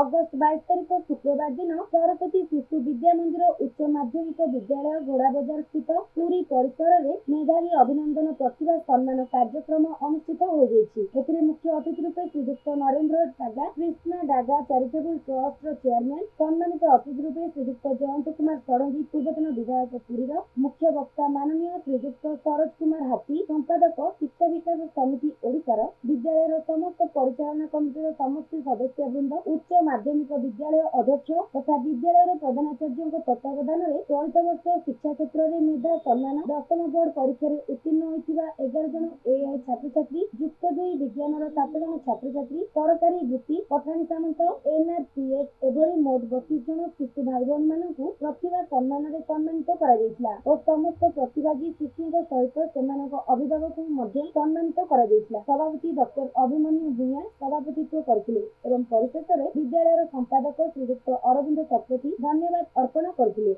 August 22 ତାରିଖ ଶୁକ୍ରବାର ଦିନ ସରସ୍ୱତୀ ଶିଶୁ ବିଦ୍ୟା ମନ୍ଦିର ଉଚ୍ଚ ମାଧ୍ୟମିକ ବିଦ୍ୟାଳୟ ଘୋଡ଼ାବଜାର ସ୍ଥିତ ପୁରୀ ପରିସରରେ ମେଧାବୀ ଅଭିନନ୍ଦନ ପ୍ରତିଭା ସମ୍ମାନ କାର୍ଯ୍ୟକ୍ରମ ଅନୁଷ୍ଠିତ ହୋଇଯାଇଛି। ଏଥିରେ ମୁଖ୍ୟ ଅତିଥି ରୂପେ ଶ୍ରୀଯୁକ୍ତ ନରେନ୍ଦ୍ର ଡାଗା, କ୍ରିଷ୍ଣା ଡାଗା ଚାରିଟେବୁଲ ଟ୍ରଷ୍ଟର ଚେୟାରମ୍ୟାନ୍, ସମ୍ମାନିତ ଅତିଥି ରୂପେ ଶ୍ରୀଯୁକ୍ତ ଜୟନ୍ତ କୁମାର ଷଡ଼ଙ୍ଗୀ, ପୂର୍ବତନ ବିଧାୟକ ପୁରୀର, ମୁଖ୍ୟ ବକ୍ତା ମାନନୀୟ ଶ୍ରୀଯୁକ୍ତ ସରୋଜ କୁମାର ହାତୀ, ସମ୍ପାଦକ ଶିକ୍ଷା ବିକାଶ ସମିତି ଓଡ଼ିଶାର, ବିଦ୍ୟାଳୟର ସମସ୍ତ ପରିଚାଳନା କମିଟିର ସମସ୍ତ ସଦସ୍ୟବୃନ୍ଦ, ଉଚ୍ଚ ମାଧ୍ୟମିକ ବିଦ୍ୟାଳୟ ଅଧ୍ୟକ୍ଷ ତଥା ବିଦ୍ୟାଳୟର ପ୍ରଧାନାଚାର୍ଯ୍ୟଙ୍କ ତତ୍ତ୍ୱାବଧାନରେ ଚଳିତ ବର୍ଷ ଶିକ୍ଷା କ୍ଷେତ୍ରରେ ମେଧା ସମ୍ମାନ, ଦଶମ ବୋର୍ଡ ପରୀକ୍ଷାରେ ଉତ୍ତୀର୍ଣ୍ଣ ହୋଇଥିବା 11 ଜଣ AI ଛାତ୍ରଛାତ୍ରୀ, ଯୁକ୍ତ 2 ବିଜ୍ଞାନର 7 ଜଣ ଛାତ୍ରଛାତ୍ରୀ, ସରକାରୀ ବୃତ୍ତି, ପଠାଣି ସାମନ୍ତ, NRPS ଏଭଳି ମୋଟ 32 ଜଣ ଶିଶୁ ଭାଇ ଭଉଣୀମାନଙ୍କୁ ପ୍ରତିଭା ସମ୍ମାନରେ ସମ୍ମାନିତ କରାଯାଇଥିଲା ଓ ସମସ୍ତ ପ୍ରତିଭାଗୀ ଶିଶୁଙ୍କ ସହିତ ସେମାନଙ୍କ ଅଭିଭାବକଙ୍କୁ ମଧ୍ୟ ସମ୍ମାନିତ କରାଯାଇଥିଲା। ସଭାପତି ଡକ୍ଟର ଅଭିମନ୍ୟୁ ଭୂୟାଁ ସଭାପତିତ୍ୱ କରିଥିଲେ ଏବଂ ପରିଶେଷରେ ବିଦ୍ୟାଳୟର ସମ୍ପାଦକ ଶ୍ରୀଯୁକ୍ତ ଅରବିନ୍ଦ ଶତପଥୀ ଧନ୍ୟବାଦ ଅର୍ପଣ କରିଥିଲେ।